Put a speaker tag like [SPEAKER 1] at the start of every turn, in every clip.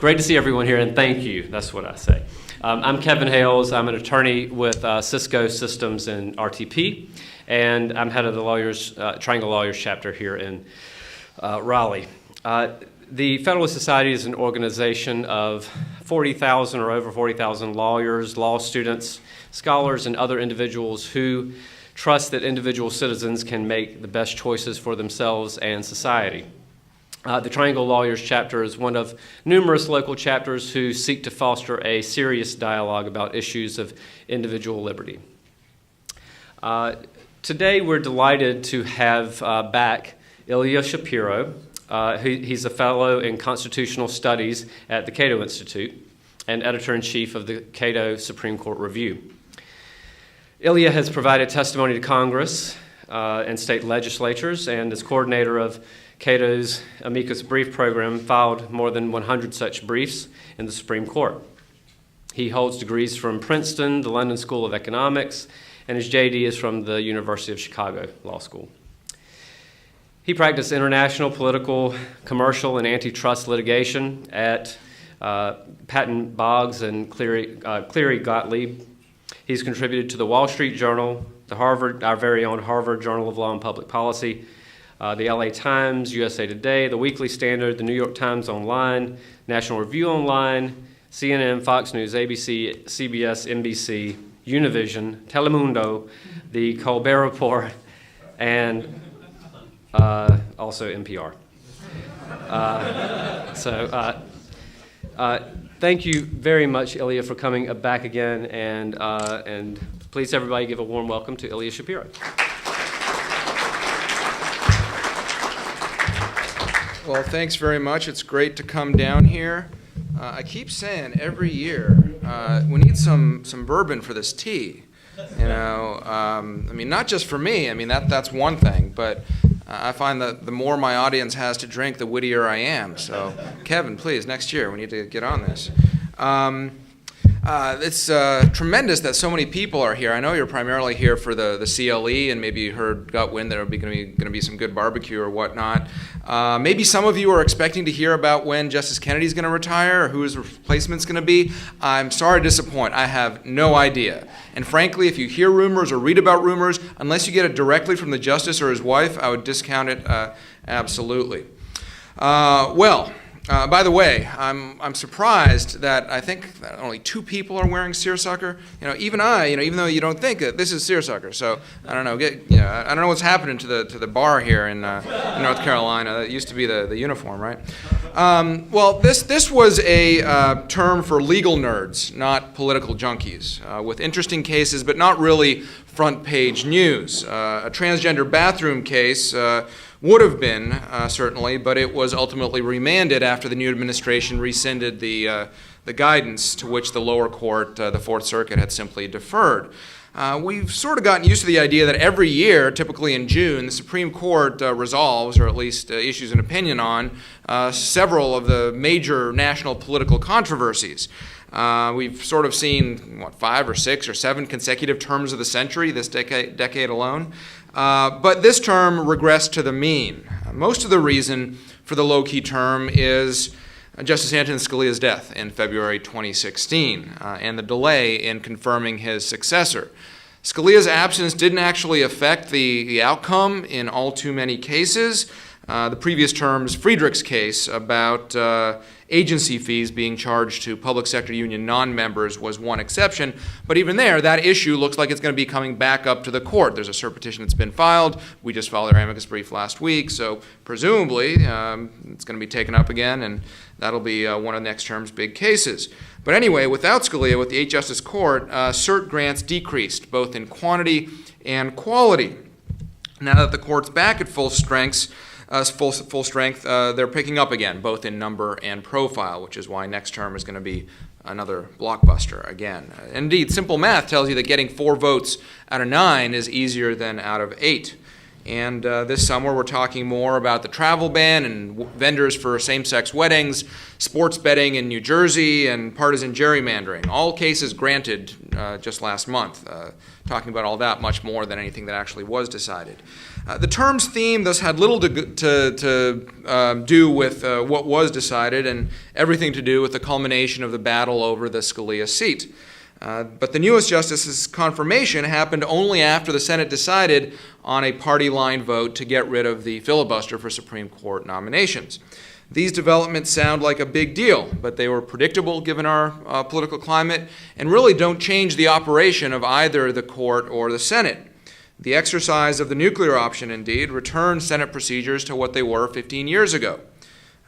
[SPEAKER 1] Great to see everyone here, and thank you. That's what I say. I'm Kevin Hales. I'm an attorney with Cisco Systems and RTP, and I'm head of the Triangle Lawyers chapter here in Raleigh. The Federalist Society is an organization of 40,000 or over 40,000 lawyers, law students, scholars, and other individuals who trust that individual citizens can make the best choices for themselves and society. The Triangle Lawyers chapter is one of numerous local chapters who seek to foster a serious dialogue about issues of individual liberty. Today we're delighted to have back Ilya Shapiro. He's a fellow in constitutional studies at the Cato Institute and editor-in-chief of the Cato Supreme Court Review. Ilya has provided testimony to Congress and state legislatures, and is coordinator of Cato's amicus brief program, filed more than 100 such briefs in the Supreme Court. He holds degrees from Princeton, the London School of Economics, and his JD is from the University of Chicago Law School. He practiced international, political, commercial, and antitrust litigation at Patton Boggs and Cleary Gottlieb. He's contributed to the Wall Street Journal, our very own Harvard Journal of Law and Public Policy, the LA Times, USA Today, the Weekly Standard, the New York Times Online, National Review Online, CNN, Fox News, ABC, CBS, NBC, Univision, Telemundo, the Colbert Report, and also NPR. Thank you very much, Ilya, for coming back again, and please, everybody, give a warm welcome to Ilya Shapiro.
[SPEAKER 2] Well, thanks very much. It's great to come down here. I keep saying every year we need some bourbon for this tea. You know, I mean, not just for me. I mean, that's one thing, but I find that the more my audience has to drink, the wittier I am. So, Kevin, please, next year we need to get on this. It's tremendous that so many people are here. I know you're primarily here for the CLE, and maybe you got wind there going to be some good barbecue or whatnot. Maybe some of you are expecting to hear about when Justice Kennedy's going to retire or who his replacement's going to be. I'm sorry to disappoint. I have no idea. And frankly, if you hear rumors or read about rumors, unless you get it directly from the justice or his wife, I would discount it absolutely. By the way, I'm surprised that I think that only 2 people are wearing seersucker. You know, even though you don't think that this is seersucker. So I don't know. I don't know what's happening to the bar here in North Carolina. That used to be the uniform, right? This was a term for legal nerds, not political junkies, with interesting cases, but not really front page news. A transgender bathroom case would have been, certainly, but it was ultimately remanded after the new administration rescinded the guidance to which the lower court, the Fourth Circuit, had simply deferred. We've sort of gotten used to the idea that every year, typically in June, the Supreme Court resolves, or at least issues an opinion on, several of the major national political controversies. We've sort of seen, 5 or 6 or 7 consecutive terms of the century, this decade alone. But this term regressed to the mean. Most of the reason for the low-key term is Justice Antonin Scalia's death in February 2016 and the delay in confirming his successor. Scalia's absence didn't actually affect the outcome in all too many cases. The previous term's Friedrich's case about agency fees being charged to public sector union non-members was one exception, but even there, that issue looks like it's going to be coming back up to the court. There's a cert petition that's been filed. We just filed our amicus brief last week, so presumably it's going to be taken up again, and that'll be one of next term's big cases. But anyway, without Scalia, with the 8-Justice Court, cert grants decreased, both in quantity and quality. Now that the court's back at full strength, they're picking up again, both in number and profile, which is why next term is going to be another blockbuster again. Indeed, simple math tells you that getting 4 votes out of 9 is easier than out of 8. And this summer, we're talking more about the travel ban and vendors for same-sex weddings, sports betting in New Jersey, and partisan gerrymandering. All cases granted just last month, talking about all that much more than anything that actually was decided. The term's theme thus had little to do with what was decided and everything to do with the culmination of the battle over the Scalia seat. But the newest justice's confirmation happened only after the Senate decided on a party-line vote to get rid of the filibuster for Supreme Court nominations. These developments sound like a big deal, but they were predictable given our political climate and really don't change the operation of either the court or the Senate. The exercise of the nuclear option, indeed, returned Senate procedures to what they were 15 years ago.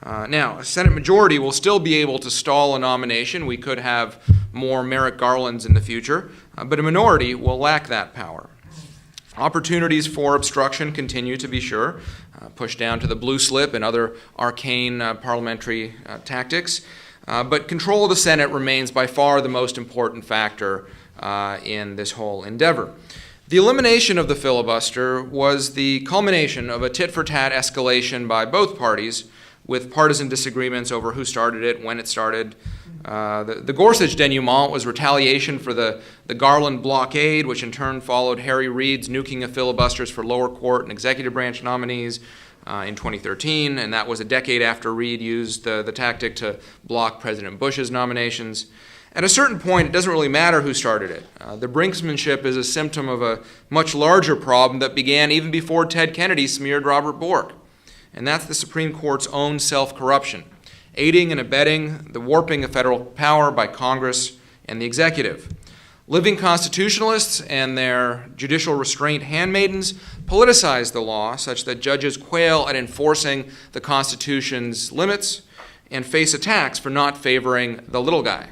[SPEAKER 2] Now, a Senate majority will still be able to stall a nomination. We could have more Merrick Garlands in the future, but a minority will lack that power. Opportunities for obstruction continue, to be sure, pushed down to the blue slip and other arcane parliamentary tactics, but control of the Senate remains by far the most important factor in this whole endeavor. The elimination of the filibuster was the culmination of a tit-for-tat escalation by both parties, with partisan disagreements over who started it, when it started. The Gorsuch denouement was retaliation for the Garland blockade, which in turn followed Harry Reid's nuking of filibusters for lower court and executive branch nominees in 2013, and that was a decade after Reid used the tactic to block President Bush's nominations. At a certain point, it doesn't really matter who started it. The brinksmanship is a symptom of a much larger problem that began even before Ted Kennedy smeared Robert Bork. And that's the Supreme Court's own self-corruption, aiding and abetting the warping of federal power by Congress and the executive. Living constitutionalists and their judicial restraint handmaidens politicize the law such that judges quail at enforcing the Constitution's limits and face attacks for not favoring the little guy.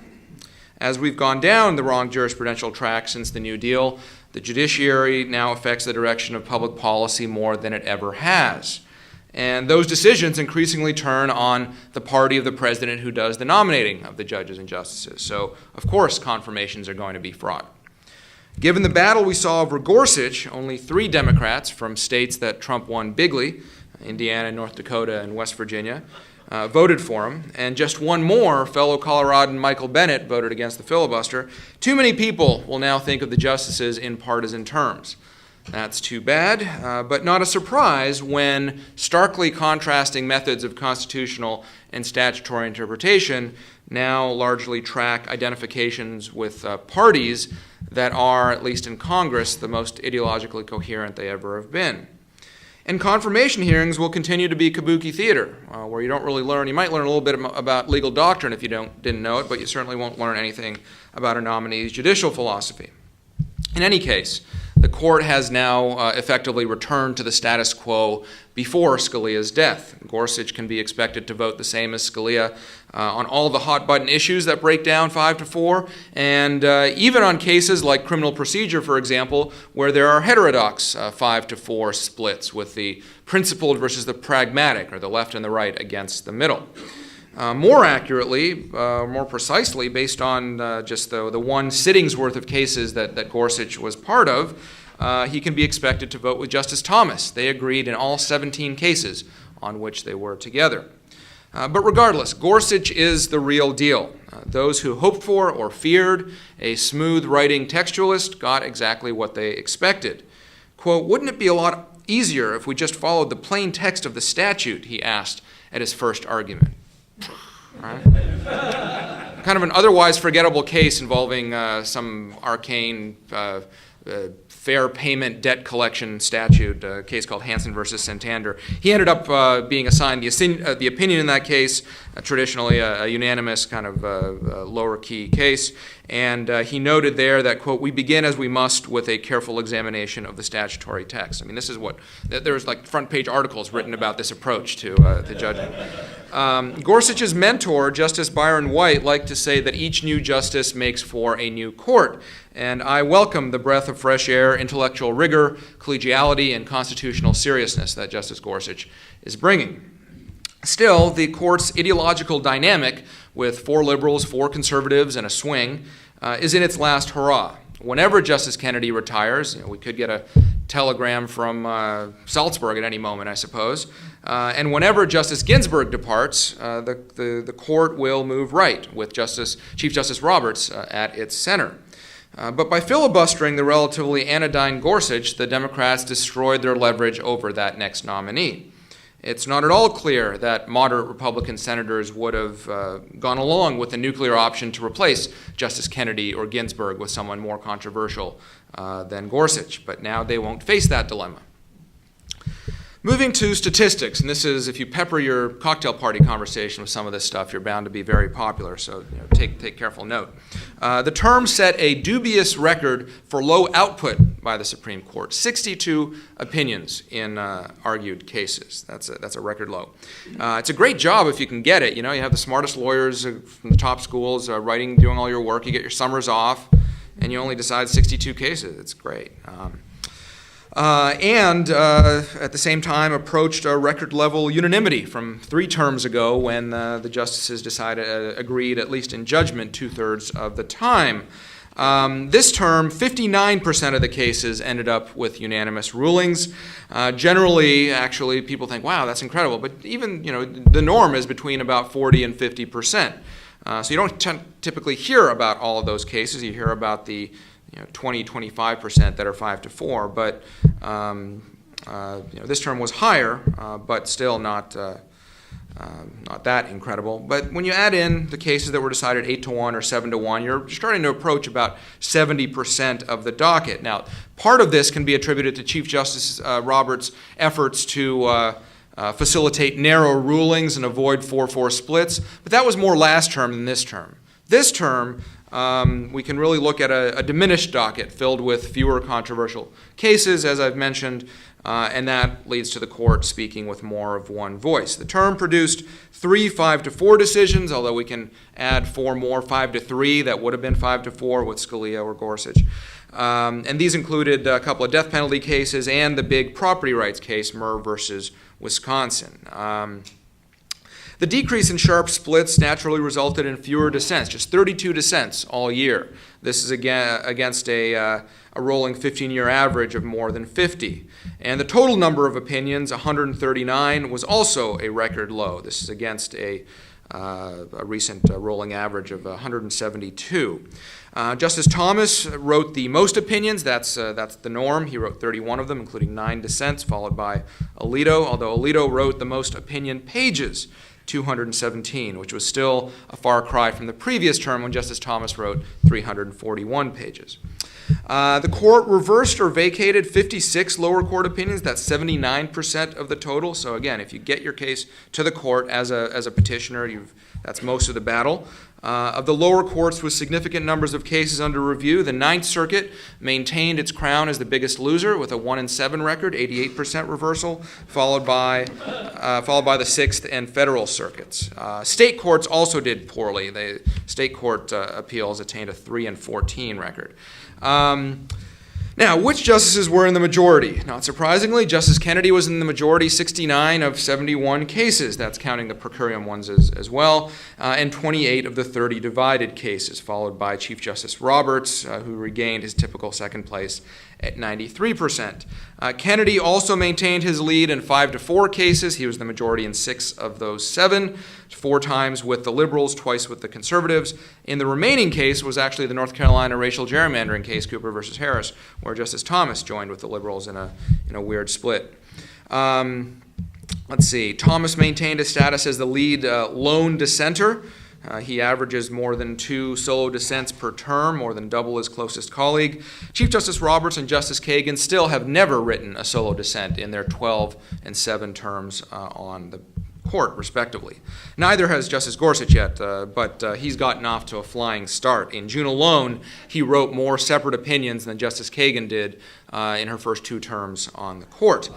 [SPEAKER 2] As we've gone down the wrong jurisprudential track since the New Deal, the judiciary now affects the direction of public policy more than it ever has. And those decisions increasingly turn on the party of the president who does the nominating of the judges and justices. So, of course, confirmations are going to be fraught. Given the battle we saw over Gorsuch, only 3 Democrats from states that Trump won bigly, Indiana, North Dakota, and West Virginia, voted for him, and just one more, fellow Coloradan Michael Bennet, voted against the filibuster. Too many people will now think of the justices in partisan terms. That's too bad, but not a surprise when starkly contrasting methods of constitutional and statutory interpretation now largely track identifications with parties that are, at least in Congress, the most ideologically coherent they ever have been. And confirmation hearings will continue to be kabuki theater, where you don't really learn. You might learn a little bit about legal doctrine if you didn't know it, but you certainly won't learn anything about a nominee's judicial philosophy. In any case, the court has now effectively returned to the status quo before Scalia's death. Gorsuch can be expected to vote the same as Scalia on all the hot-button issues that break down 5-4, and even on cases like criminal procedure, for example, where there are heterodox 5-4 splits with the principled versus the pragmatic, or the left and the right against the middle. More accurately, more precisely, based on just the one sitting's worth of cases that Gorsuch was part of, he can be expected to vote with Justice Thomas. They agreed in all 17 cases on which they were together. But regardless, Gorsuch is the real deal. Those who hoped for or feared a smooth-writing textualist got exactly what they expected. Quote, "Wouldn't it be a lot easier if we just followed the plain text of the statute?" he asked at his first argument. Right? Kind of an otherwise forgettable case involving some arcane fair payment debt collection statute, a case called Hansen versus Santander. He ended up being assigned the opinion in that case, traditionally a unanimous kind of lower key case, and he noted there that, quote, "We begin as we must with a careful examination of the statutory text." I mean, this is what, there's like front page articles written about this approach to judging. Gorsuch's mentor, Justice Byron White, liked to say that each new justice makes for a new court, and I welcome the breath of fresh air, intellectual rigor, collegiality, and constitutional seriousness that Justice Gorsuch is bringing. Still, the court's ideological dynamic, with 4 liberals, 4 conservatives, and a swing, is in its last hurrah. Whenever Justice Kennedy retires, we could get a telegram from Salzburg at any moment, I suppose. And whenever Justice Ginsburg departs, the court will move right with Chief Justice Roberts at its center. But by filibustering the relatively anodyne Gorsuch, the Democrats destroyed their leverage over that next nominee. It's not at all clear that moderate Republican senators would have gone along with the nuclear option to replace Justice Kennedy or Ginsburg with someone more controversial than Gorsuch, but now they won't face that dilemma. Moving to statistics, and this is, if you pepper your cocktail party conversation with some of this stuff, you're bound to be very popular, so take careful note. The term set a dubious record for low output by the Supreme Court, 62 opinions in argued cases. That's a record low. It's a great job if you can get it. You know, you have the smartest lawyers from the top schools doing all your work, you get your summers off, and you only decide 62 cases. It's great. And at the same time approached a record-level unanimity from 3 terms ago when the justices agreed, at least in judgment, 2/3 of the time. This term, 59% of the cases ended up with unanimous rulings. Generally, actually, people think, wow, that's incredible. But even, the norm is between about 40 and 50%. So you don't typically hear about all of those cases. You hear about the 20-25% that are 5-4, but this term was higher, but still not that incredible. But when you add in the cases that were decided 8-1 or 7-1, you're starting to approach about 70% of the docket. Now, part of this can be attributed to Chief Justice Roberts' efforts to facilitate narrow rulings and avoid 4-4 splits, but that was more last term than this term. This term, we can really look at a diminished docket filled with fewer controversial cases, as I've mentioned, and that leads to the court speaking with more of one voice. The term produced 3 5-4 decisions, although we can add 4 more 5-3 that would have been 5-4 with Scalia or Gorsuch. And these included a couple of death penalty cases and the big property rights case, Murr versus Wisconsin. The decrease in sharp splits naturally resulted in fewer dissents, just 32 dissents all year. This is against a rolling 15-year average of more than 50. And the total number of opinions, 139, was also a record low. This is against a recent rolling average of 172. Justice Thomas wrote the most opinions. That's the norm. He wrote 31 of them, including 9 dissents, followed by Alito, although Alito wrote the most opinion pages, 217, which was still a far cry from the previous term when Justice Thomas wrote 341 pages. The court reversed or vacated 56 lower court opinions. That's 79% of the total. So again, if you get your case to the court as a petitioner, that's most of the battle. Of the lower courts with significant numbers of cases under review, the Ninth Circuit maintained its crown as the biggest loser with a 1-7 record, 88% reversal, followed by the Sixth and Federal Circuits. State courts also did poorly. The state court appeals attained a 3-14 record. Now, which justices were in the majority? Not surprisingly, Justice Kennedy was in the majority, 69 of 71 cases. That's counting the per curiam ones as well, and 28 of the 30 divided cases, followed by Chief Justice Roberts, who regained his typical second place at 93%. Kennedy also maintained his lead in 5-4 cases. He was the majority in 6 of those 7, 4 times with the liberals, twice with the conservatives. In the remaining case was actually the North Carolina racial gerrymandering case, Cooper versus Harris, where Justice Thomas joined with the liberals in a weird split. Let's see. Thomas maintained his status as the lead lone dissenter. He averages more than 2 solo dissents per term, more than double his closest colleague. Chief Justice Roberts and Justice Kagan still have never written a solo dissent in their 12 and 7 terms on the court, respectively. Neither has Justice Gorsuch yet, but he's gotten off to a flying start. In June alone, he wrote more separate opinions than Justice Kagan did in her first 2 terms on the court.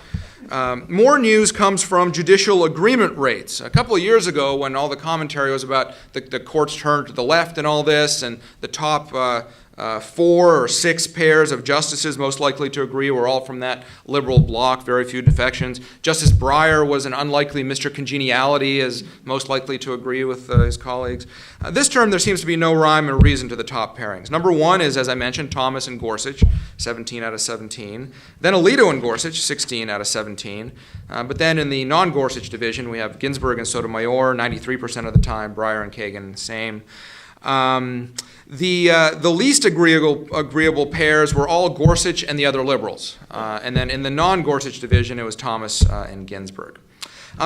[SPEAKER 2] More news comes from judicial agreement rates. A couple of years ago, when all the commentary was about the court's turn to the left and all this, and the top 4 or 6 pairs of justices most likely to agree were all from that liberal bloc, very few defections. Justice Breyer was an unlikely Mr. Congeniality, as most likely to agree with his colleagues. This term, there seems to be no rhyme or reason to the top pairings. Number 1 is, as I mentioned, Thomas and Gorsuch, 17 out of 17. Then Alito and Gorsuch, 16 out of 17. But then in the non-Gorsuch division, we have Ginsburg and Sotomayor, 93% of the time, Breyer and Kagan, same. The least agreeable pairs were all Gorsuch and the other liberals. And then in the non-Gorsuch division, it was Thomas and Ginsburg.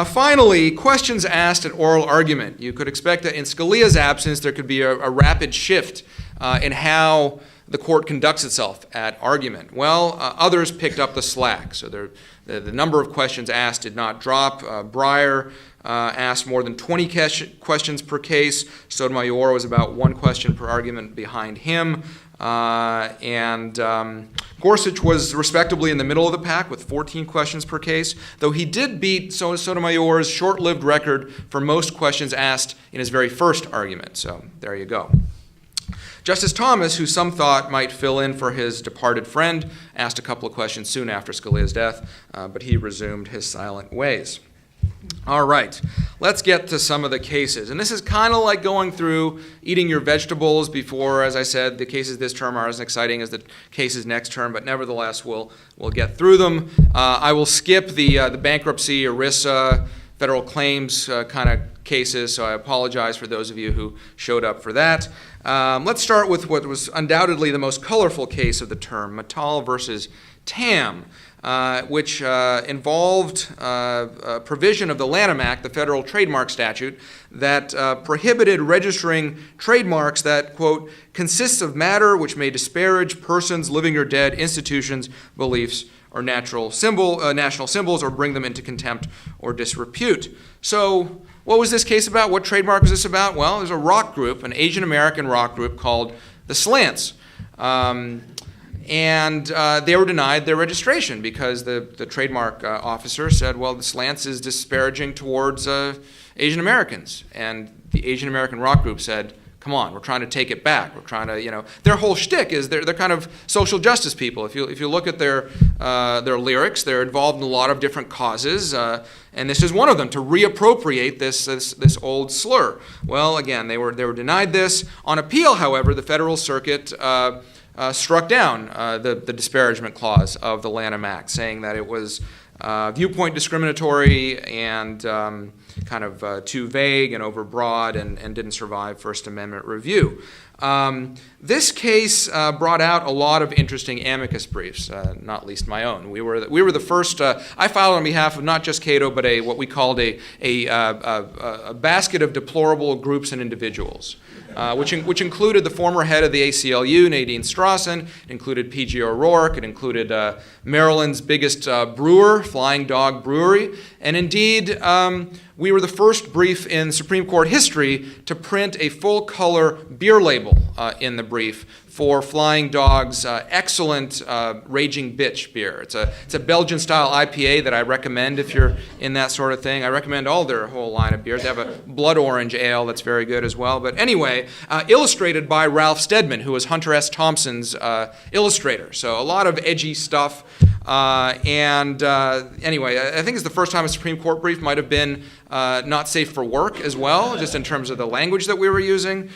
[SPEAKER 2] Finally, questions asked at oral argument. You could expect that in Scalia's absence, there could be a rapid shift in how the court conducts itself at argument. Well, others picked up the slack. So the number of questions asked did not drop. Breyer asked more than 20 questions per case. Sotomayor was about 1 question per argument behind him. Gorsuch was respectably in the middle of the pack with 14 questions per case, though he did beat Sotomayor's short-lived record for most questions asked in his very first argument. So there you go. Justice Thomas, who some thought might fill in for his departed friend, asked a couple of questions soon after Scalia's death, but he resumed his silent ways. All right, let's get to some of the cases. And this is kind of like going through eating your vegetables before, as I said, the cases this term are as exciting as the cases next term, but nevertheless, we'll get through them. I will skip the bankruptcy, ERISA, federal claims kind of cases, so I apologize for those of you who showed up for that. Let's start with what was undoubtedly the most colorful case of the term, Matal versus Tam, which involved a provision of the Lanham Act, the federal trademark statute, that prohibited registering trademarks that, quote, consists of matter which may disparage persons, living or dead, institutions, beliefs, or national symbols, or bring them into contempt or disrepute. So what was this case about? What trademark was this about? Well, there's a rock group, an Asian American rock group called the Slants. And they were denied their registration because the trademark officer said, well, the Slants is disparaging towards Asian Americans. And the Asian American rock group said, come on, we're trying to take it back. We're trying to, their whole shtick is they're kind of social justice people. If you look at their lyrics, they're involved in a lot of different causes, and this is one of them, to reappropriate this old slur. Well, again, they were denied this. On appeal, however, the Federal Circuit struck down the disparagement clause of the Lanham Act, saying that it was viewpoint discriminatory and kind of too vague and overbroad and didn't survive First Amendment review. This case brought out a lot of interesting amicus briefs, not least my own. We were the first. I filed on behalf of not just Cato, but what we called a basket of deplorable groups and individuals, which included the former head of the ACLU, Nadine Strawson. It included P.G. O'Rourke. It included Maryland's biggest brewer, Flying Dog Brewery, and indeed. We were the first brief in Supreme Court history to print a full-color beer label in the brief for Flying Dog's excellent Raging Bitch beer. It's a Belgian-style IPA that I recommend if you're in that sort of thing. I recommend all their whole line of beers. They have a blood orange ale that's very good as well. But anyway, illustrated by Ralph Steadman, who was Hunter S. Thompson's illustrator. So a lot of edgy stuff. Anyway, I think it's the first time a Supreme Court brief might have been not safe for work as well, just in terms of the language that we were using.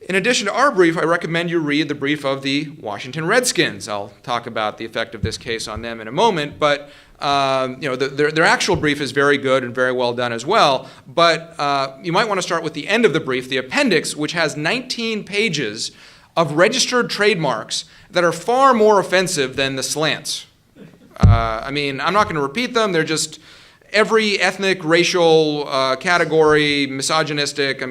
[SPEAKER 2] In addition to our brief, I recommend you read the brief of the Washington Redskins. I'll talk about the effect of this case on them in a moment, but their actual brief is very good and very well done as well. But you might want to start with the end of the brief, the appendix, which has 19 pages of registered trademarks that are far more offensive than the Slants. I'm not going to repeat them. They're just every ethnic, racial category, misogynistic.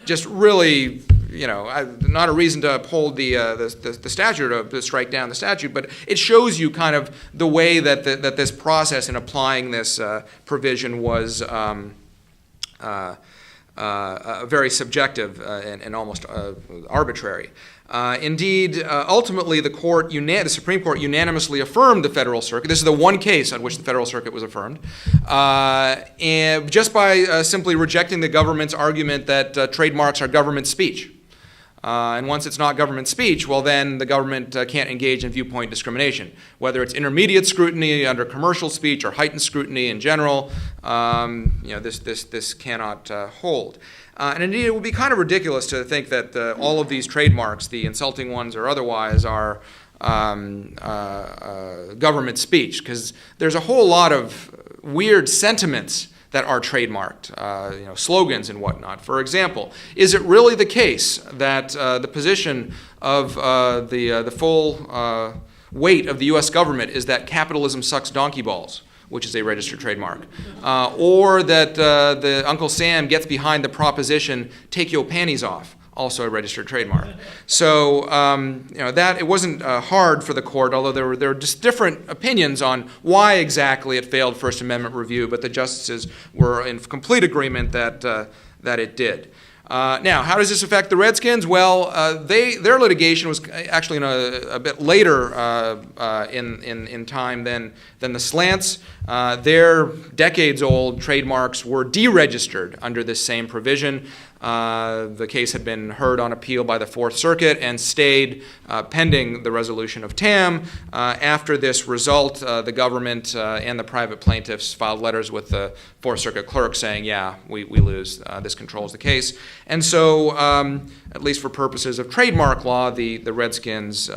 [SPEAKER 2] Just really, not a reason to uphold the statute or to strike down the statute, but it shows you kind of the way that this process in applying this provision was very subjective and almost arbitrary. Indeed, ultimately, the Supreme Court unanimously affirmed the Federal Circuit. This is the one case on which the Federal Circuit was affirmed, and just by simply rejecting the government's argument that trademarks are government speech. And once it's not government speech, well, then the government can't engage in viewpoint discrimination. Whether it's intermediate scrutiny under commercial speech or heightened scrutiny in general, this cannot hold. And indeed, it would be kind of ridiculous to think that all of these trademarks, the insulting ones or otherwise, are government speech, because there's a whole lot of weird sentiments that are trademarked, slogans and whatnot. For example, is it really the case that the position of the full weight of the U.S. government is that capitalism sucks donkey balls, which is a registered trademark, or that the Uncle Sam gets behind the proposition, take your panties off, also a registered trademark. So that it wasn't hard for the court, although there were just different opinions on why exactly it failed First Amendment review, but the justices were in complete agreement that it did. Now, how does this affect the Redskins? Well, their litigation was actually a bit later in time than the Slants. Their decades-old trademarks were deregistered under this same provision. The case had been heard on appeal by the Fourth Circuit and stayed pending the resolution of TAM. After this result, the government and the private plaintiffs filed letters with the Fourth Circuit clerk saying, yeah, we lose. This controls the case. And so, at least for purposes of trademark law, the Redskins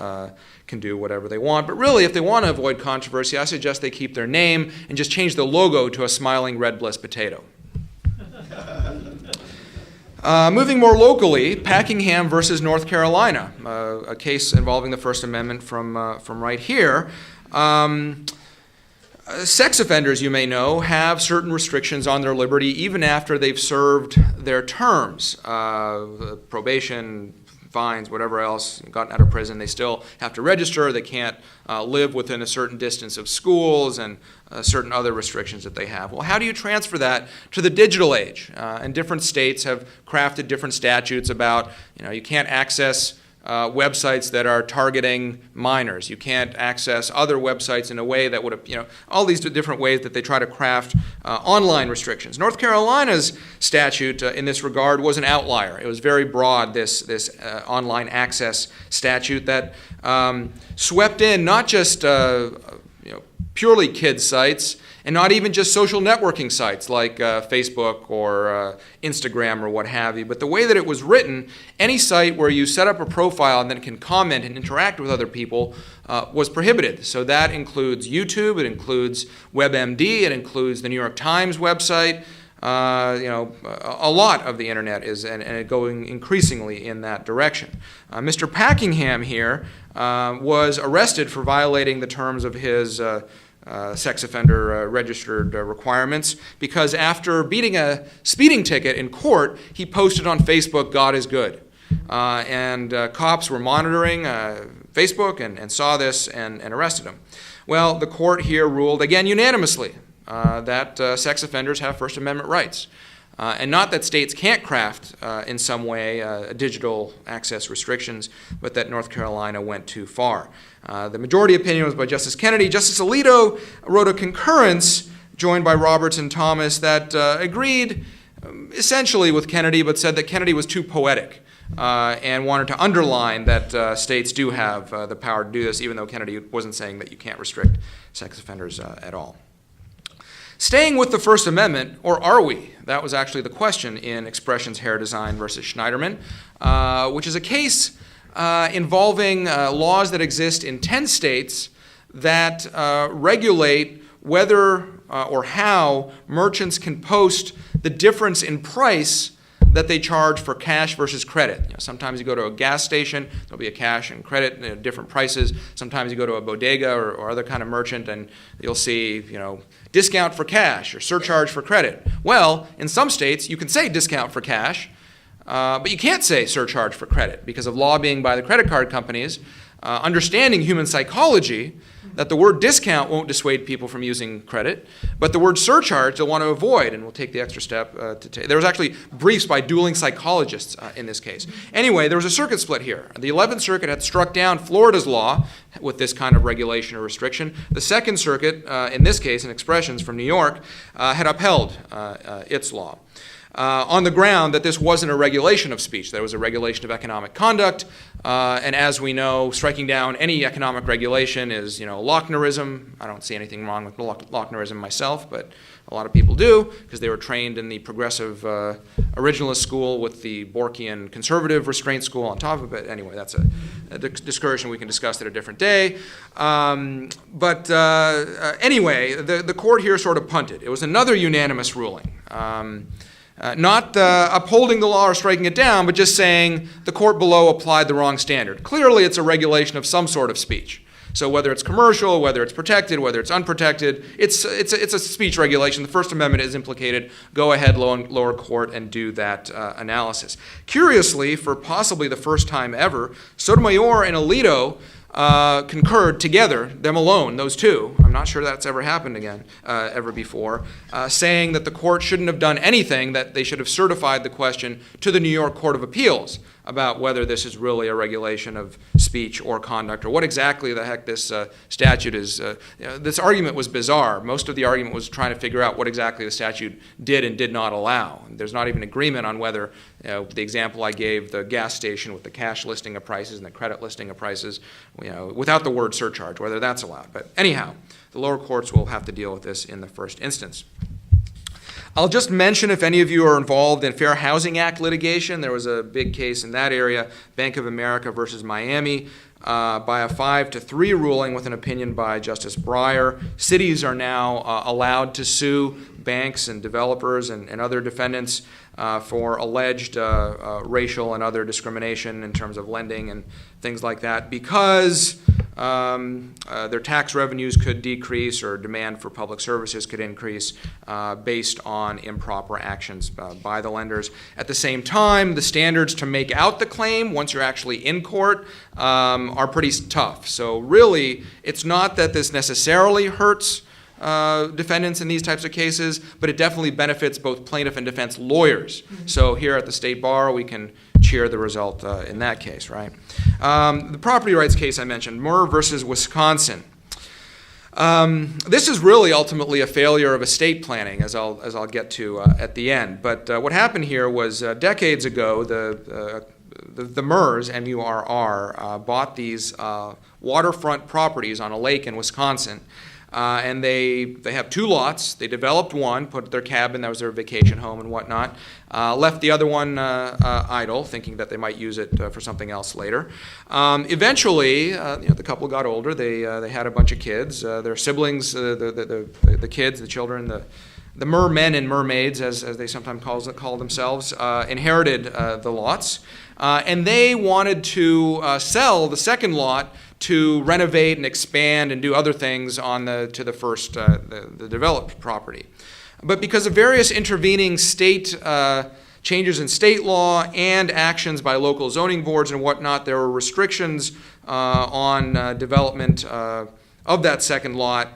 [SPEAKER 2] can do whatever they want. But really, if they want to avoid controversy, I suggest they keep their name and just change the logo to a smiling red bliss potato. Moving more locally, Packingham versus North Carolina, a case involving the First Amendment from right here. Sex offenders, you may know, have certain restrictions on their liberty even after they've served their terms. Probation, fines, whatever else, gotten out of prison, they still have to register. They can't live within a certain distance of schools and certain other restrictions that they have. Well, how do you transfer that to the digital age? And different states have crafted different statutes about, you can't access websites that are targeting minors. You can't access other websites in a way that would have, all these different ways that they try to craft online restrictions. North Carolina's statute in this regard was an outlier. It was very broad, this online access statute that swept in not just purely kids sites, and not even just social networking sites like Facebook or Instagram or what have you, but the way that it was written, any site where you set up a profile and then can comment and interact with other people was prohibited. So that includes YouTube, it includes WebMD, it includes the New York Times website. A lot of the internet is and going increasingly in that direction. Mr. Packingham here was arrested for violating the terms of his sex offender registered requirements because after beating a speeding ticket in court, he posted on Facebook, "God is good." And cops were monitoring Facebook and saw this and arrested him. Well, the court here ruled, again unanimously, that sex offenders have First Amendment rights. And not that states can't craft in some way digital access restrictions, but that North Carolina went too far. The majority opinion was by Justice Kennedy. Justice Alito wrote a concurrence joined by Roberts and Thomas that agreed essentially with Kennedy, but said that Kennedy was too poetic and wanted to underline that states do have the power to do this, even though Kennedy wasn't saying that you can't restrict sex offenders at all. Staying with the First Amendment, or are we? That was actually the question in Expressions Hair Design versus Schneiderman, which is a case involving laws that exist in 10 states that regulate whether or how merchants can post the difference in price that they charge for cash versus credit. Sometimes you go to a gas station, there'll be a cash and credit, different prices. Sometimes you go to a bodega or other kind of merchant and you'll see, discount for cash or surcharge for credit. Well, in some states you can say discount for cash, but you can't say surcharge for credit because of lobbying by the credit card companies, understanding human psychology, that the word discount won't dissuade people from using credit, but the word surcharge they'll want to avoid, and we'll take the extra step to take. There was actually briefs by dueling psychologists in this case. Anyway, there was a circuit split here. The 11th Circuit had struck down Florida's law with this kind of regulation or restriction. The Second Circuit, in this case, in Expressions from New York, had upheld its law. on the ground that this wasn't a regulation of speech, that it was a regulation of economic conduct. And as we know, striking down any economic regulation is, Lockeanism. I don't see anything wrong with Lockeanism myself, but a lot of people do, because they were trained in the progressive originalist school with the Borkian conservative restraint school on top of it. Anyway, that's a discussion we can discuss at a different day. Anyway, the court here sort of punted. It was another unanimous ruling. Not upholding the law or striking it down, but just saying the court below applied the wrong standard. Clearly, it's a regulation of some sort of speech. So whether it's commercial, whether it's protected, whether it's unprotected, it's a speech regulation. The First Amendment is implicated. Go ahead, lower court, and do that analysis. Curiously, for possibly the first time ever, Sotomayor and Alito concurred together, them alone, those two. I'm not sure that's ever happened again, ever before, saying that the court shouldn't have done anything, that they should have certified the question to the New York Court of Appeals about whether this is really a regulation of speech or conduct, or what exactly the heck this statute is. This argument was bizarre. Most of the argument was trying to figure out what exactly the statute did and did not allow. There's not even agreement on whether, the example I gave, the gas station with the cash listing of prices and the credit listing of prices, without the word surcharge, whether that's allowed. But anyhow, the lower courts will have to deal with this in the first instance. I'll just mention, if any of you are involved in Fair Housing Act litigation, there was a big case in that area, Bank of America versus Miami, by a 5-3 ruling with an opinion by Justice Breyer. Cities are now allowed to sue banks and developers and other defendants for alleged racial and other discrimination in terms of lending and things like that, because their tax revenues could decrease or demand for public services could increase based on improper actions by the lenders. At the same time, the standards to make out the claim once you're actually in court are pretty tough. So really, it's not that this necessarily hurts defendants in these types of cases, but it definitely benefits both plaintiff and defense lawyers. So here at the State Bar, we can cheer the result in that case, right? The property rights case I mentioned, Murr versus Wisconsin. This is really ultimately a failure of estate planning, as I'll get to at the end. But what happened here was decades ago, the Murrs, M-U-R-R, bought these waterfront properties on a lake in Wisconsin. And they have two lots. They developed one, put their cabin, that was their vacation home and whatnot, left the other one idle, thinking that they might use it for something else later. Eventually, the couple got older. They had a bunch of kids. Their siblings, the kids, the children, the mermen and mermaids, as they sometimes call themselves, inherited the lots. And they wanted to sell the second lot to renovate and expand and do other things to the first, the developed property. But because of various intervening state changes in state law and actions by local zoning boards and whatnot, there were restrictions on development of that second lot,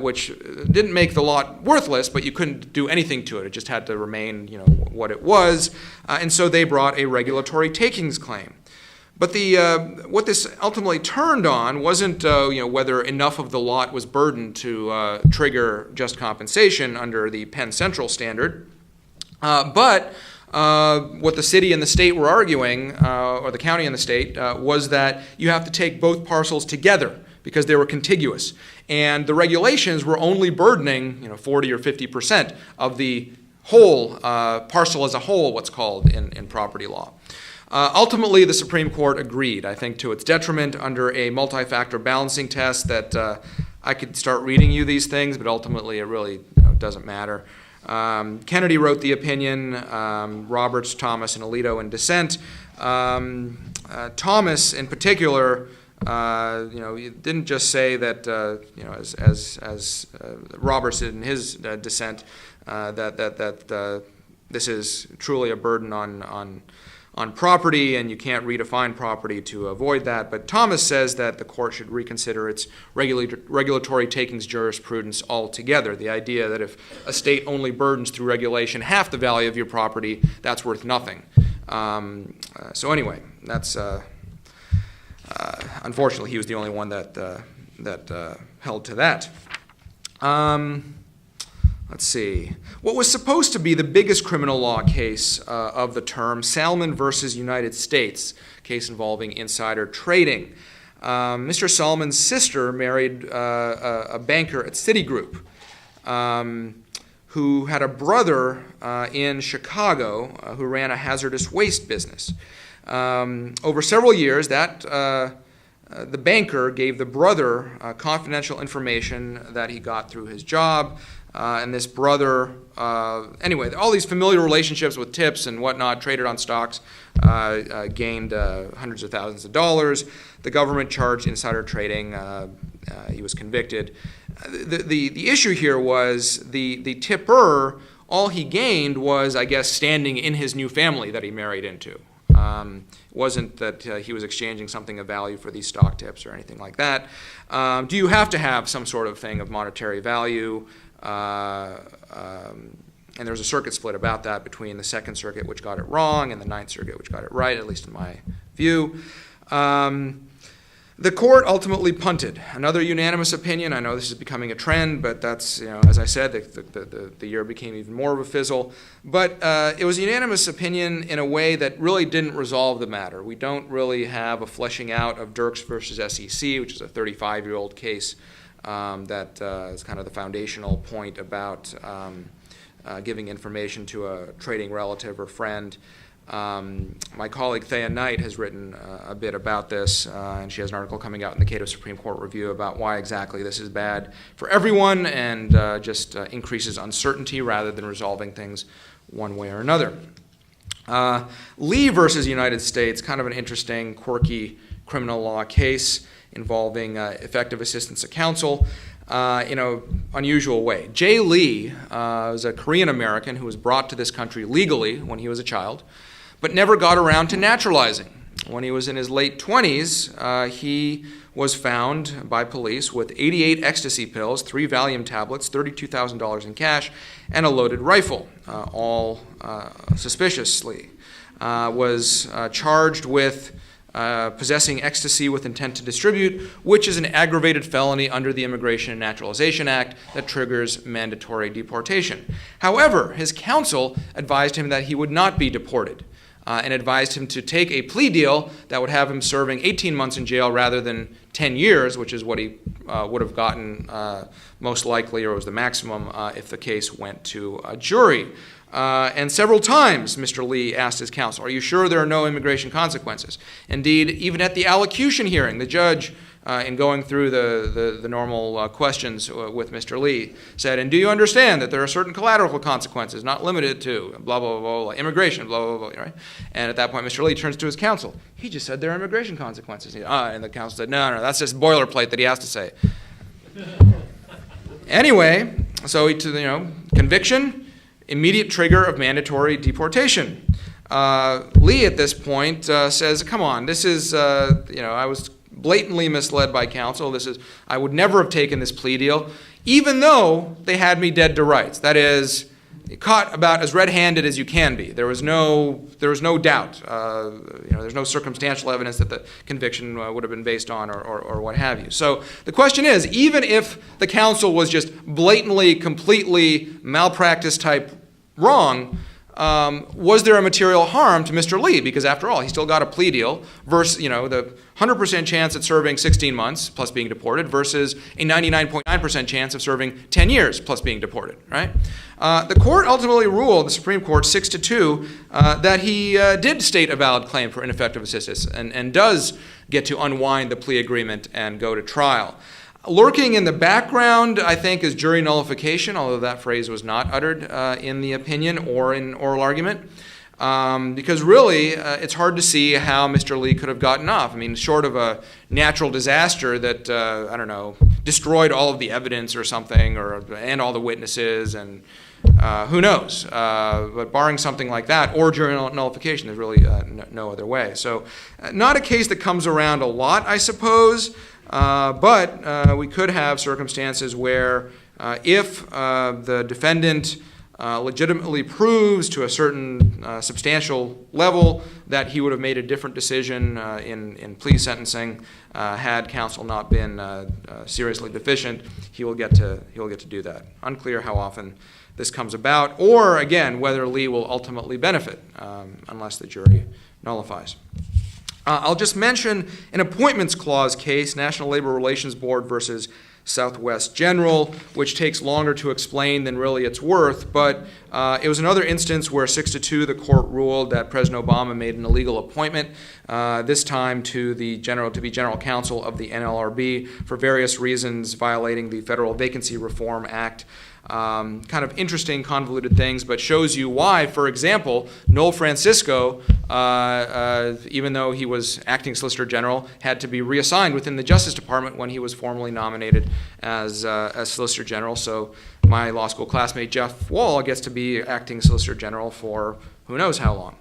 [SPEAKER 2] which didn't make the lot worthless, but you couldn't do anything to it. It just had to remain, what it was. And so they brought a regulatory takings claim. But what this ultimately turned on wasn't whether enough of the lot was burdened to trigger just compensation under the Penn Central standard, but what the city and the state were arguing, or the county and the state, was that you have to take both parcels together because they were contiguous, and the regulations were only burdening 40 or 50% of the whole parcel as a whole, what's called in property law. Ultimately, the Supreme Court agreed, I think to its detriment, under a multi-factor balancing test that I could start reading you these things, but ultimately it really doesn't matter. Kennedy wrote the opinion, Roberts, Thomas, and Alito in dissent. Thomas, in particular, didn't just say that, as Roberts did in his dissent, that this is truly a burden on property, and you can't redefine property to avoid that. But Thomas says that the court should reconsider its regulatory takings jurisprudence altogether. The idea that if a state only burdens through regulation half the value of your property, that's worth nothing. So anyway, that's unfortunately he was the only one that held to that. let's see, what was supposed to be the biggest criminal law case of the term, Salomon versus United States, case involving insider trading. Mr. Salomon's sister married a banker at Citigroup who had a brother in Chicago who ran a hazardous waste business. Over several years, the banker gave the brother confidential information that he got through his job, and this brother, anyway, all these familiar relationships with tips and whatnot, traded on stocks, gained hundreds of thousands of dollars. The government charged insider trading. He was convicted. The issue here was the tipper, all he gained was, I guess, standing in his new family that he married into. It wasn't that he was exchanging something of value for these stock tips or anything like that. Do you have to have some sort of thing of monetary value? And there's a circuit split about that between the Second Circuit, which got it wrong, and the Ninth Circuit, which got it right, at least in my view. The court ultimately punted. Another unanimous opinion. I know this is becoming a trend, but that's, as I said, the year became even more of a fizzle. But it was a unanimous opinion in a way that really didn't resolve the matter. We don't really have a fleshing out of Dirks versus SEC, which is a 35-year-old case that is kind of the foundational point about giving information to a trading relative or friend. My colleague Thea Knight has written a bit about this, and she has an article coming out in the Cato Supreme Court Review about why exactly this is bad for everyone and just increases uncertainty rather than resolving things one way or another. Lee versus United States, kind of an interesting, quirky criminal law case involving effective assistance of counsel in an unusual way. Jay Lee was a Korean American who was brought to this country legally when he was a child, but never got around to naturalizing. When he was in his late 20s, he was found by police with 88 ecstasy pills, 3 Valium tablets, $32,000 in cash, and a loaded rifle, all suspiciously. Was charged with possessing ecstasy with intent to distribute, which is an aggravated felony under the Immigration and Naturalization Act that triggers mandatory deportation. However, his counsel advised him that he would not be deported and advised him to take a plea deal that would have him serving 18 months in jail rather than 10 years, which is what he would have gotten most likely, or was the maximum, if the case went to a jury. And several times, Mr. Lee asked his counsel, "Are you sure there are no immigration consequences?" Indeed, even at the allocution hearing, the judge, in going through the normal questions with Mr. Lee, said, "And do you understand that there are certain collateral consequences, not limited to blah, blah, blah, blah, immigration, blah, blah, blah," right? And at that point, Mr. Lee turns to his counsel. "He just said there are immigration consequences." And the counsel said, no, that's just boilerplate that he has to say. Anyway, so conviction, immediate trigger of mandatory deportation. Lee at this point says, "Come on, this is, I was blatantly misled by counsel. I would never have taken this plea deal, even though they had me dead to rights. That is, caught about as red-handed as you can be. There was no doubt. There's no circumstantial evidence that the conviction would have been based on or what have you. So the question is, even if the counsel was just blatantly, completely malpractice type wrong, was there a material harm to Mr. Lee? Because after all, he still got a plea deal versus, the 100% chance at serving 16 months plus being deported versus a 99.9% chance of serving 10 years plus being deported, right? The court ultimately ruled, the Supreme Court 6-2, that he did state a valid claim for ineffective assistance and does get to unwind the plea agreement and go to trial. Lurking in the background, I think, is jury nullification, although that phrase was not uttered in the opinion or in oral argument. Because really, it's hard to see how Mr. Lee could have gotten off. I mean, short of a natural disaster that, destroyed all of the evidence or something, and all the witnesses, and who knows. But barring something like that, or jury nullification, there's really no other way. So not a case that comes around a lot, I suppose. But we could have circumstances where if the defendant legitimately proves to a certain substantial level that he would have made a different decision in plea sentencing had counsel not been seriously deficient, he will get to do that. Unclear how often this comes about, or again whether Lee will ultimately benefit unless the jury nullifies. I'll just mention an appointments clause case, National Labor Relations Board versus Southwest General, which takes longer to explain than really it's worth, but it was another instance where 6-2 the court ruled that President Obama made an illegal appointment, this time to be general counsel of the NLRB for various reasons, violating the Federal Vacancy Reform Act. Kind of interesting, convoluted things, but shows you why, for example, Noel Francisco, even though he was acting Solicitor General, had to be reassigned within the Justice Department when he was formally nominated as Solicitor General. So my law school classmate Jeff Wall gets to be acting Solicitor General for who knows how long.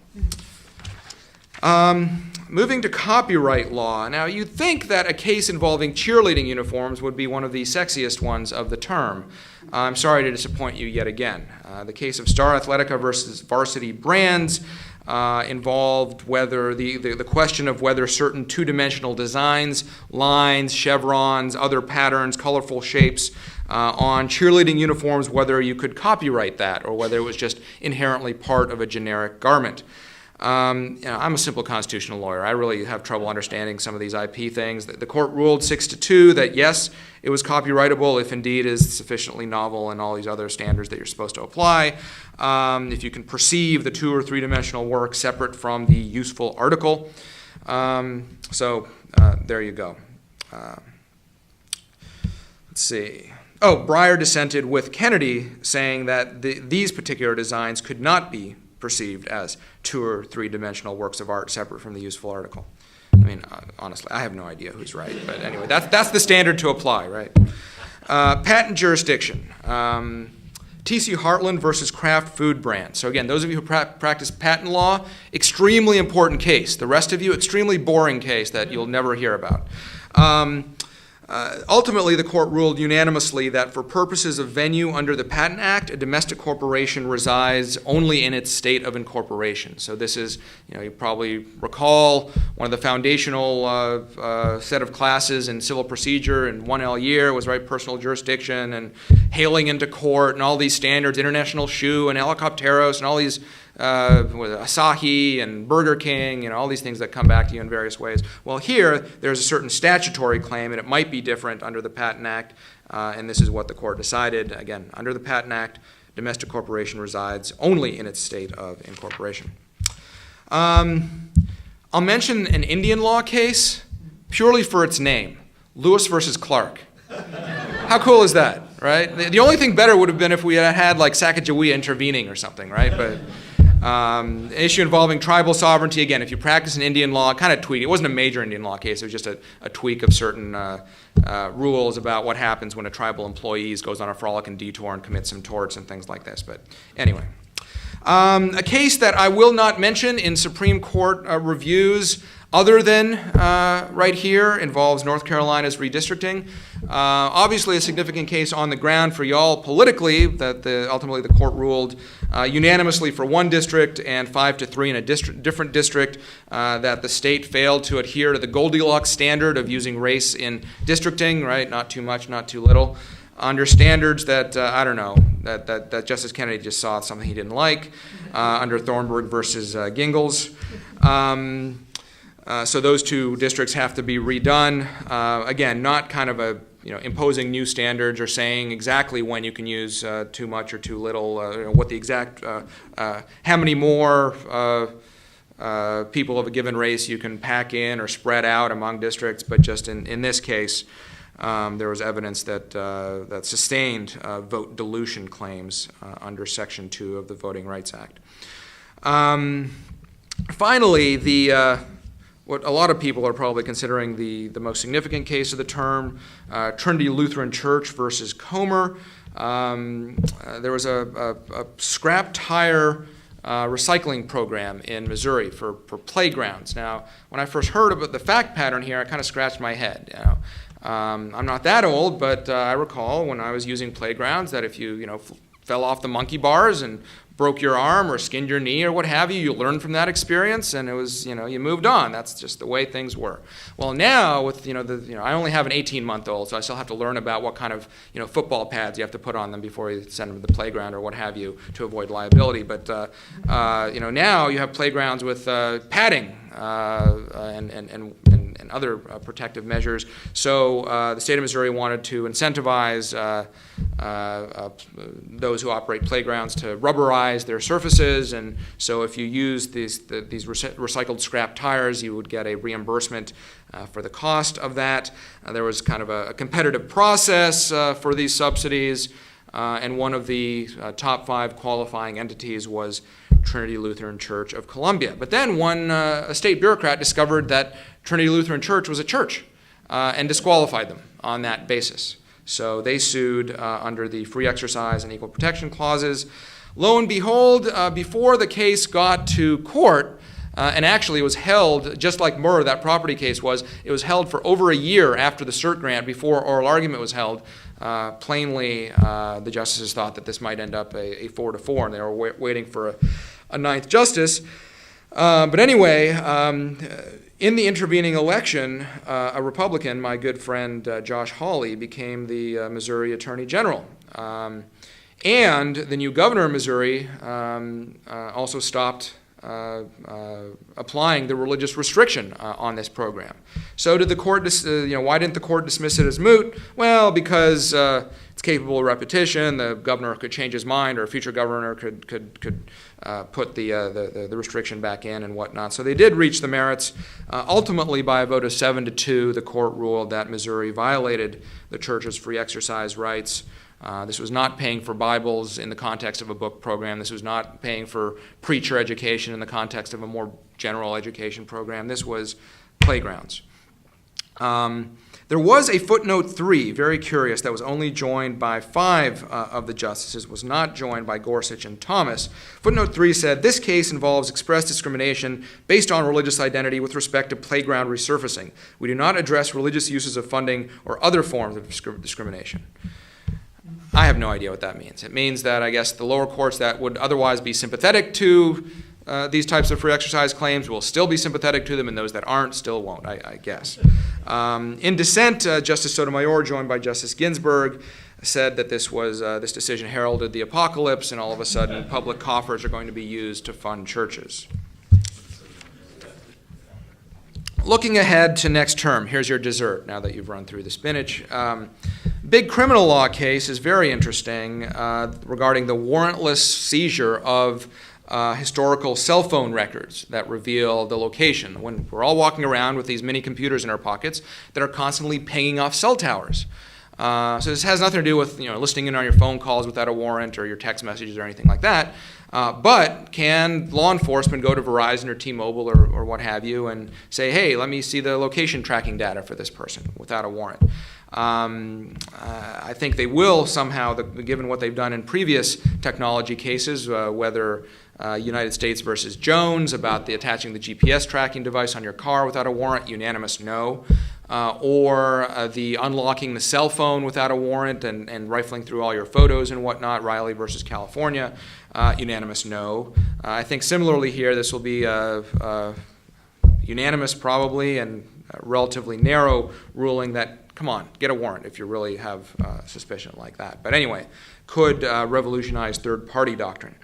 [SPEAKER 2] Moving to copyright law. Now, you'd think that a case involving cheerleading uniforms would be one of the sexiest ones of the term. I'm sorry to disappoint you yet again. The case of Star Athletica versus Varsity Brands involved whether the question of whether certain two-dimensional designs, lines, chevrons, other patterns, colorful shapes on cheerleading uniforms, whether you could copyright that or whether it was just inherently part of a generic garment. I'm a simple constitutional lawyer. I really have trouble understanding some of these IP things. The court ruled 6-2 that yes, it was copyrightable if indeed is sufficiently novel and all these other standards that you're supposed to apply. If you can perceive the 2- or 3-dimensional work separate from the useful article. So there you go. Let's see. Oh, Breyer dissented with Kennedy, saying that these particular designs could not be perceived as 2- or 3-dimensional works of art separate from the useful article. I mean, honestly, I have no idea who's right, but anyway, that's the standard to apply, right? Patent jurisdiction. T.C. Heartland versus Kraft Food Brand. So again, those of you who practice patent law, extremely important case. The rest of you, extremely boring case that you'll never hear about. Ultimately, the court ruled unanimously that for purposes of venue under the Patent Act, a domestic corporation resides only in its state of incorporation. So this is, you probably recall one of the foundational set of classes in civil procedure in 1L year was personal jurisdiction and hailing into court and all these standards, international shoe and helicopteros and all these Asahi and Burger King, all these things that come back to you in various ways. Well, here, there's a certain statutory claim, and it might be different under the Patent Act, and this is what the court decided. Again, under the Patent Act, domestic corporation resides only in its state of incorporation. I'll mention an Indian law case purely for its name, Lewis versus Clark. How cool is that, right? The only thing better would have been if we had like Sacagawea intervening or something, right? But an issue involving tribal sovereignty, again, if you practice an Indian law, kind of tweak. It wasn't a major Indian law case. It was just a tweak of certain rules about what happens when a tribal employee goes on a frolicking detour and commits some torts and things like this. But anyway. A case that I will not mention in Supreme Court reviews other than right here involves North Carolina's redistricting. Obviously a significant case on the ground for y'all politically that ultimately the court ruled unanimously for one district and 5-3 in a different district that the state failed to adhere to the Goldilocks standard of using race in districting, right? Not too much, not too little. Under standards that, I don't know, that Justice Kennedy just saw something he didn't like, under Thornburg versus Gingles. So those two districts have to be redone. Again, not kind of imposing new standards or saying exactly when you can use too much or too little, what the exact, how many more people of a given race you can pack in or spread out among districts, but just in this case, there was evidence that sustained vote dilution claims under Section 2 of the Voting Rights Act. Finally, what a lot of people are probably considering the most significant case of the term, Trinity Lutheran Church versus Comer. There was a scrap tire recycling program in Missouri for playgrounds. Now, when I first heard about the fact pattern here, I kind of scratched my head. I'm not that old, but I recall when I was using playgrounds that if you, fell off the monkey bars and broke your arm or skinned your knee or what have you. You learned from that experience, and it was, you moved on. That's just the way things were. Well, now with, I only have an 18-month-old, so I still have to learn about what kind of, football pads you have to put on them before you send them to the playground or what have you to avoid liability. But, now you have playgrounds with padding and other protective measures. So the state of Missouri wanted to incentivize those who operate playgrounds to rubberize their surfaces, and so if you use these recycled scrap tires, you would get a reimbursement for the cost of that. There was kind of a competitive process for these subsidies, and one of the top 5 qualifying entities was Trinity Lutheran Church of Columbia. But then a state bureaucrat discovered that Trinity Lutheran Church was a church and disqualified them on that basis. So they sued under the free exercise and equal protection clauses. Lo and behold, before the case got to court, and actually it was held, just like Murr, that property case was, it was held for over a year after the cert grant, before oral argument was held. Plainly, the justices thought that this might end up a 4-4, and they were waiting for a ninth justice. But anyway, in the intervening election, a Republican, my good friend Josh Hawley, became the Missouri Attorney General. And the new governor of Missouri also stopped applying the religious restriction on this program. So did the court, why didn't the court dismiss it as moot? Well, because it's capable of repetition. The governor could change his mind, or a future governor could put the restriction back in and whatnot. So they did reach the merits. Ultimately, by a vote of 7-2, the court ruled that Missouri violated the church's free exercise rights. This was not paying for Bibles in the context of a book program. This was not paying for preacher education in the context of a more general education program. This was playgrounds. There was a footnote 3, very curious, that was only joined by 5 of the justices, was not joined by Gorsuch and Thomas. Footnote 3 said, "This case involves express discrimination based on religious identity with respect to playground resurfacing. We do not address religious uses of funding or other forms of discrimination." I have no idea what that means. It means that, I guess, the lower courts that would otherwise be sympathetic to these types of free exercise claims will still be sympathetic to them, and those that aren't still won't, I guess. In dissent, Justice Sotomayor, joined by Justice Ginsburg, said that this decision heralded the apocalypse, and all of a sudden public coffers are going to be used to fund churches. Looking ahead to next term, here's your dessert now that you've run through the spinach. Big criminal law case is very interesting regarding the warrantless seizure of historical cell phone records that reveal the location. When we're all walking around with these mini computers in our pockets that are constantly pinging off cell towers. So this has nothing to do with listening in on your phone calls without a warrant or your text messages or anything like that. But can law enforcement go to Verizon or T-Mobile or what have you and say, hey, let me see the location tracking data for this person without a warrant? I think they will somehow, given what they've done in previous technology cases, whether United States versus Jones about the attaching the GPS tracking device on your car without a warrant, unanimous no. Or the unlocking the cell phone without a warrant and rifling through all your photos and whatnot, Raleigh versus California, unanimous no. I think similarly here this will be unanimous probably and relatively narrow ruling that, come on, get a warrant if you really have suspicion like that. But anyway, could revolutionize third-party doctrine.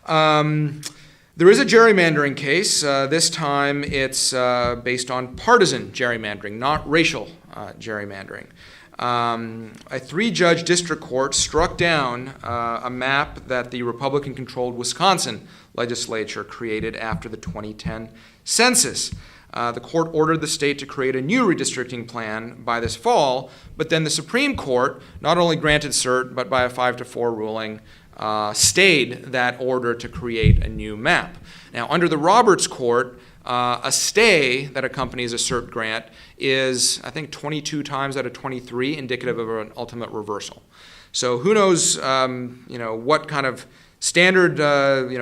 [SPEAKER 2] There is a gerrymandering case. This time it's based on partisan gerrymandering, not racial gerrymandering. A 3-judge district court struck down a map that the Republican-controlled Wisconsin legislature created after the 2010 census. The court ordered the state to create a new redistricting plan by this fall, but then the Supreme Court not only granted cert, but by a 5-4 ruling, stayed that order to create a new map. Now, under the Roberts Court, a stay that accompanies a cert grant is, I think, 22 times out of 23 indicative of an ultimate reversal. So who knows, what kind of standard,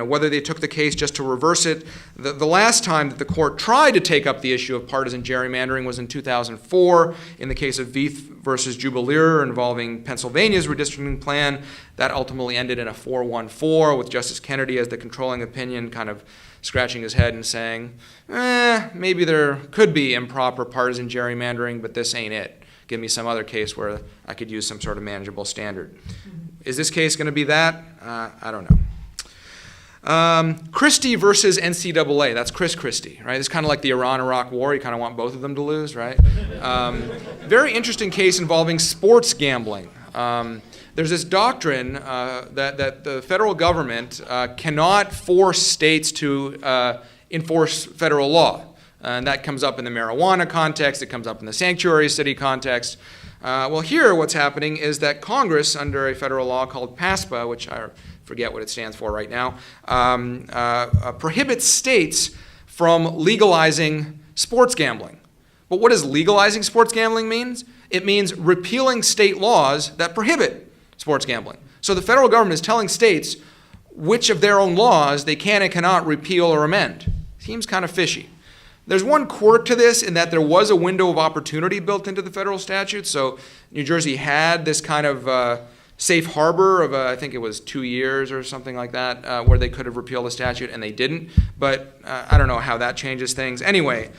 [SPEAKER 2] whether they took the case just to reverse it. The last time that the court tried to take up the issue of partisan gerrymandering was in 2004 in the case of Veith versus Jubileer involving Pennsylvania's redistricting plan. That ultimately ended in a 4-1-4 with Justice Kennedy as the controlling opinion, kind of scratching his head and saying, maybe there could be improper partisan gerrymandering, but this ain't it. Give me some other case where I could use some sort of manageable standard. Is this case going to be that? I don't know. Christie versus NCAA. That's Chris Christie, right? It's kind of like the Iran-Iraq war. You kind of want both of them to lose, right? Very interesting case involving sports gambling. There's this doctrine that the federal government cannot force states to enforce federal law. And that comes up in the marijuana context. It comes up in the sanctuary city context. Well, here what's happening is that Congress, under a federal law called PASPA, which I forget what it stands for right now, prohibits states from legalizing sports gambling. But what does legalizing sports gambling mean? It means repealing state laws that prohibit sports gambling. So the federal government is telling states which of their own laws they can and cannot repeal or amend. Seems kind of fishy. There's one quirk to this in that there was a window of opportunity built into the federal statute. So New Jersey had this kind of safe harbor of, I think it was 2 years or something like that, where they could have repealed the statute, and they didn't. But I don't know how that changes things. Anyway,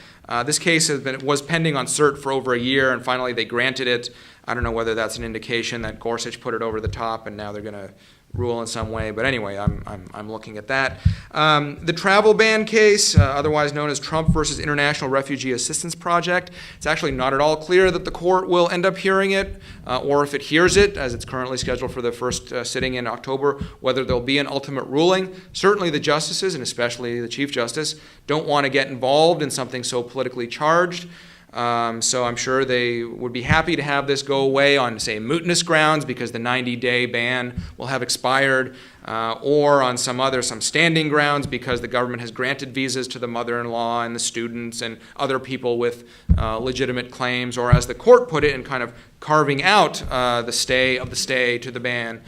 [SPEAKER 2] this case was pending on cert for over a year, and finally they granted it. I don't know whether that's an indication that Gorsuch put it over the top, and now they're going to rule in some way, but anyway, I'm looking at that. The travel ban case, otherwise known as Trump versus International Refugee Assistance Project, it's actually not at all clear that the court will end up hearing it, or if it hears it, as it's currently scheduled for the first sitting in October, whether there'll be an ultimate ruling. Certainly the justices, and especially the Chief Justice, don't want to get involved in something so politically charged. So I'm sure they would be happy to have this go away on, say, mootness grounds because the 90-day ban will have expired, or on some standing grounds because the government has granted visas to the mother-in-law and the students and other people with legitimate claims, or as the court put it in kind of carving out the stay of the stay to the ban,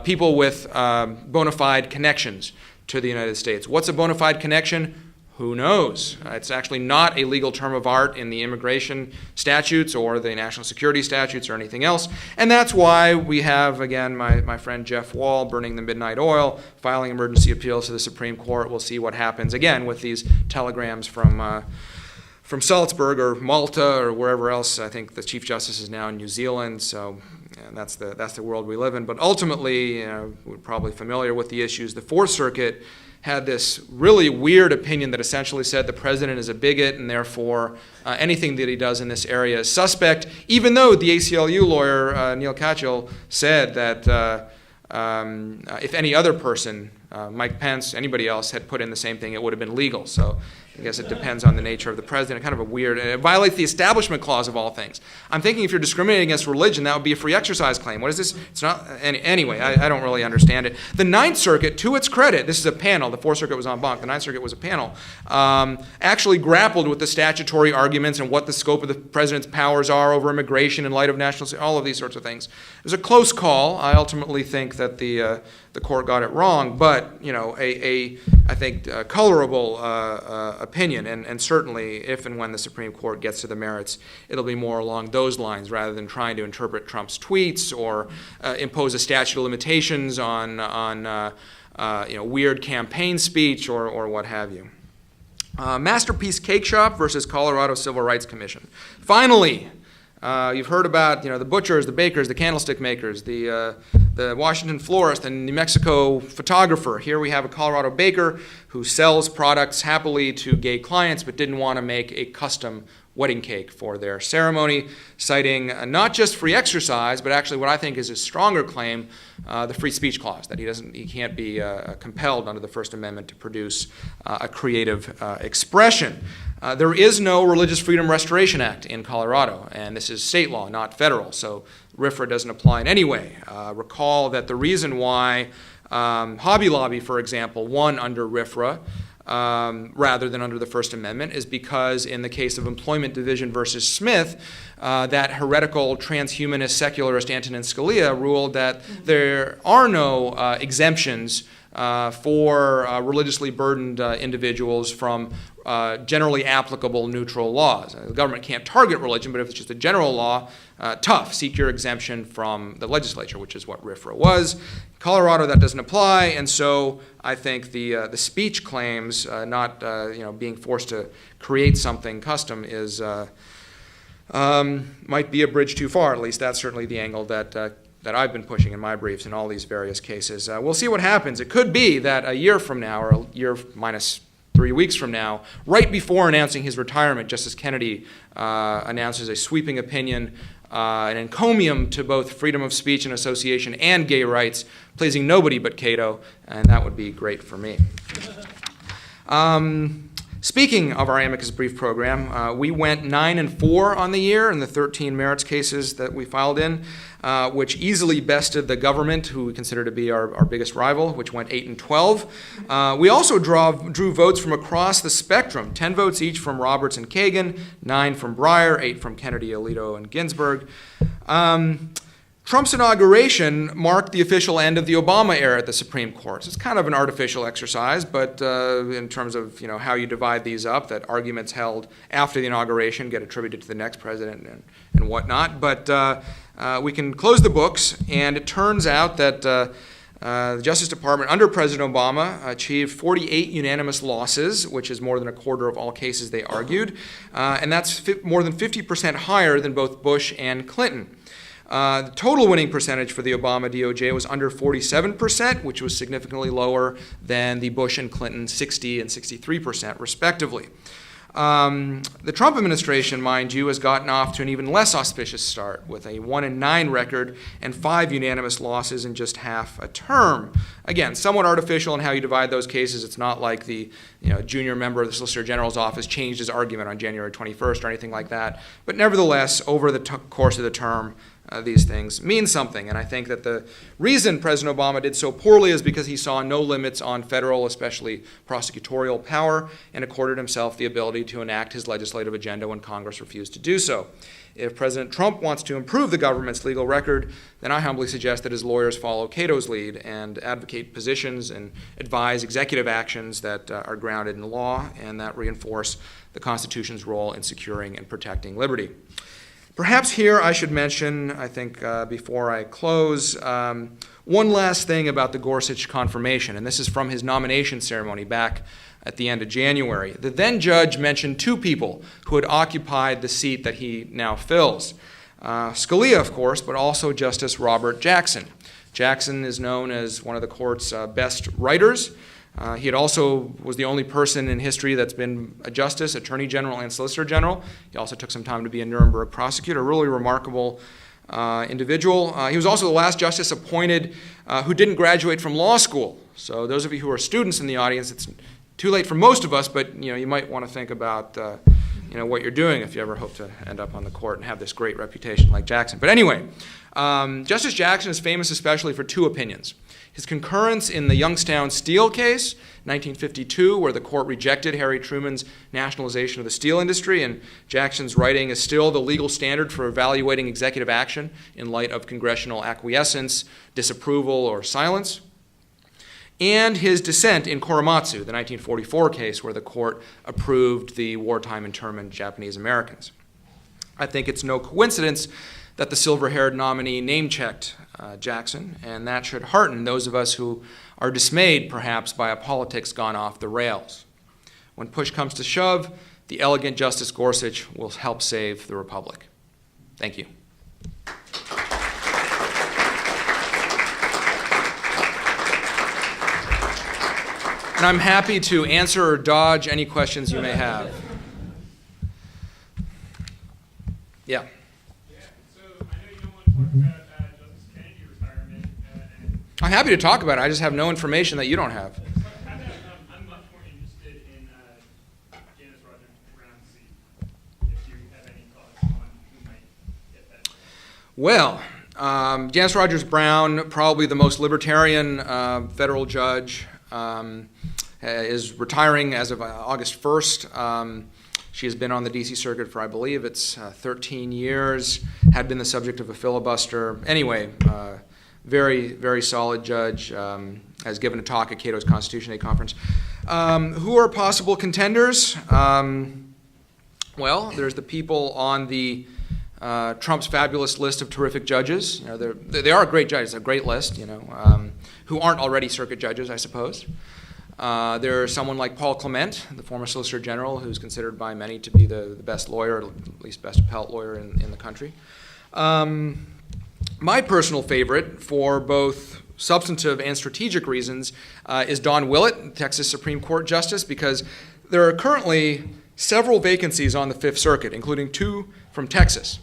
[SPEAKER 2] people with bona fide connections to the United States. What's a bona fide connection? Who knows? It's actually not a legal term of art in the immigration statutes or the national security statutes or anything else. And that's why we have, again, my friend Jeff Wall burning the midnight oil, filing emergency appeals to the Supreme Court. We'll see what happens, again, with these telegrams from Salzburg or Malta or wherever else. I think the Chief Justice is now in New Zealand, so that's the world we live in. But ultimately, we're probably familiar with the issues. The Fourth Circuit had this really weird opinion that essentially said the president is a bigot and therefore anything that he does in this area is suspect, even though the ACLU lawyer, Neil Katyal, said that if any other person, Mike Pence, anybody else, had put in the same thing, it would have been legal. So I guess it depends on the nature of the president. Kind of a weird, and it violates the Establishment Clause of all things. I'm thinking if you're discriminating against religion, that would be a free exercise claim. What is this? It's not, anyway, I don't really understand it. The Ninth Circuit, to its credit, this is a panel, the Fourth Circuit was en banc, the Ninth Circuit was a panel, actually grappled with the statutory arguments and what the scope of the president's powers are over immigration in light of national security, all of these sorts of things. It was a close call. I ultimately think that the court got it wrong, but I think colorable opinion, and certainly if and when the Supreme Court gets to the merits, it'll be more along those lines rather than trying to interpret Trump's tweets or impose a statute of limitations on weird campaign speech or what have you. Masterpiece Cake Shop versus Colorado Civil Rights Commission. Finally, you've heard about the butchers, the bakers, the candlestick makers, the Washington florist, and New Mexico photographer. Here we have a Colorado baker who sells products happily to gay clients but didn't want to make a custom wedding cake for their ceremony, citing not just free exercise, but actually what I think is a stronger claim, the free speech clause, that he can't be compelled under the First Amendment to produce a creative expression. There is no Religious Freedom Restoration Act in Colorado, and this is state law, not federal, so RFRA doesn't apply in any way. Recall that the reason why Hobby Lobby, for example, won under RFRA rather than under the First Amendment is because in the case of Employment Division versus Smith, that heretical transhumanist secularist Antonin Scalia ruled that there are no exemptions for religiously burdened individuals from generally applicable neutral laws. The government can't target religion, but if it's just a general law, tough, seek your exemption from the legislature, which is what RFRA was. In Colorado, that doesn't apply, and so I think the speech claims, not being forced to create something custom, is might be a bridge too far. At least that's certainly the angle that I've been pushing in my briefs in all these various cases. We'll see what happens. It could be that a year from now, or a year minus 3 weeks from now, right before announcing his retirement, Justice Kennedy announces a sweeping opinion, an encomium to both freedom of speech and association and gay rights, pleasing nobody but Cato, and that would be great for me. Speaking of our amicus brief program, we went 9-4 on the year in the 13 merits cases that we filed in, which easily bested the government, who we consider to be our biggest rival, which went 8-12. We also drew votes from across the spectrum, 10 votes each from Roberts and Kagan, 9 from Breyer, 8 from Kennedy, Alito, and Ginsburg. Trump's inauguration marked the official end of the Obama era at the Supreme Court. So it's kind of an artificial exercise, but in terms of how you divide these up, that arguments held after the inauguration get attributed to the next president and whatnot. But we can close the books, and it turns out that the Justice Department under President Obama achieved 48 unanimous losses, which is more than a quarter of all cases they argued, and that's more than 50% higher than both Bush and Clinton. The total winning percentage for the Obama DOJ was under 47%, which was significantly lower than the Bush and Clinton 60% and 63%, respectively. The Trump administration, mind you, has gotten off to an even less auspicious start with a 1-9 record and 5 unanimous losses in just half a term. Again, somewhat artificial in how you divide those cases. It's not like the junior member of the Solicitor General's office changed his argument on January 21st or anything like that. But nevertheless, over the course of the term, these things mean something. And I think that the reason President Obama did so poorly is because he saw no limits on federal, especially prosecutorial power, and accorded himself the ability to enact his legislative agenda when Congress refused to do so. If President Trump wants to improve the government's legal record, then I humbly suggest that his lawyers follow Cato's lead and advocate positions and advise executive actions that are grounded in law and that reinforce the Constitution's role in securing and protecting liberty. Perhaps here I should mention, I think before I close, one last thing about the Gorsuch confirmation, and this is from his nomination ceremony back at the end of January. The then judge mentioned 2 people who had occupied the seat that he now fills. Scalia, of course, but also Justice Robert Jackson. Jackson is known as one of the court's best writers. He also was the only person in history that's been a justice, attorney general, and solicitor general. He also took some time to be a Nuremberg prosecutor, a really remarkable individual. He was also the last justice appointed who didn't graduate from law school. So those of you who are students in the audience, it's too late for most of us, but you might want to think about what you're doing if you ever hope to end up on the court and have this great reputation like Jackson. But anyway, Justice Jackson is famous especially for 2 opinions. His concurrence in the Youngstown Steel case, 1952, where the court rejected Harry Truman's nationalization of the steel industry, and Jackson's writing is still the legal standard for evaluating executive action in light of congressional acquiescence, disapproval, or silence. And his dissent in Korematsu, the 1944 case where the court approved the wartime internment of Japanese Americans. I think it's no coincidence that the silver-haired nominee name-checked Jackson, and that should hearten those of us who are dismayed, perhaps, by a politics gone off the rails. When push comes to shove, the elegant Justice Gorsuch will help save the Republic. Thank you. And I'm happy to answer or dodge any questions you may have. Yeah. I'm happy to talk about it. I just have no information that you don't have.
[SPEAKER 3] I'm much more interested in Janice Rogers Brown's seat, if you have any thoughts on who might get that.
[SPEAKER 2] Well, Janice Rogers Brown, probably the most libertarian federal judge, is retiring as of August 1st. She has been on the D.C. Circuit for, I believe, it's 13 years, had been the subject of a filibuster. Anyway, very, very solid judge, has given a talk at Cato's Constitution Day conference. Who are possible contenders? Well, there's the people on the Trump's fabulous list of terrific judges. You know, they are great judges, a great list, you know, who aren't already circuit judges, I suppose. There's someone like Paul Clement, the former Solicitor General, who's considered by many to be the best lawyer, or at least best appellate lawyer in the country. My personal favorite, for both substantive and strategic reasons, is Don Willett, Texas Supreme Court Justice, because there are currently several vacancies on the Fifth Circuit, including 2 from Texas.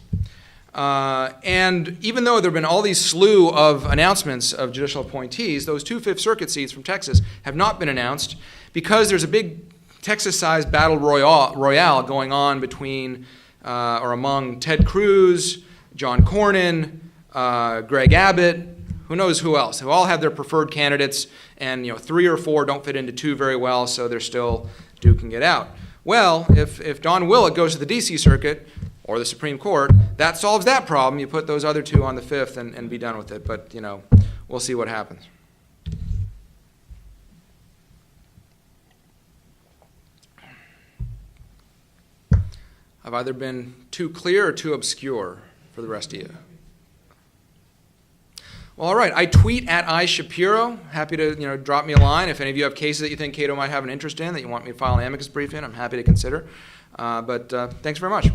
[SPEAKER 2] And even though there have been all these slew of announcements of judicial appointees, those 2 Fifth Circuit seats from Texas have not been announced because there's a big Texas-sized battle royale going on between or among Ted Cruz, John Cornyn, Greg Abbott, who knows who else, who all have their preferred candidates, and 3 or 4 don't fit into 2 very well, so they're still duking it out. Well, if Don Willett goes to the D.C. Circuit or the Supreme Court, that solves that problem. You put those other 2 on the Fifth and be done with it. But, we'll see what happens. I've either been too clear or too obscure for the rest of you. Well, all right. I tweet at @iShapiro. Happy to drop me a line if any of you have cases that you think Cato might have an interest in that you want me to file an amicus brief in. I'm happy to consider. But thanks very much.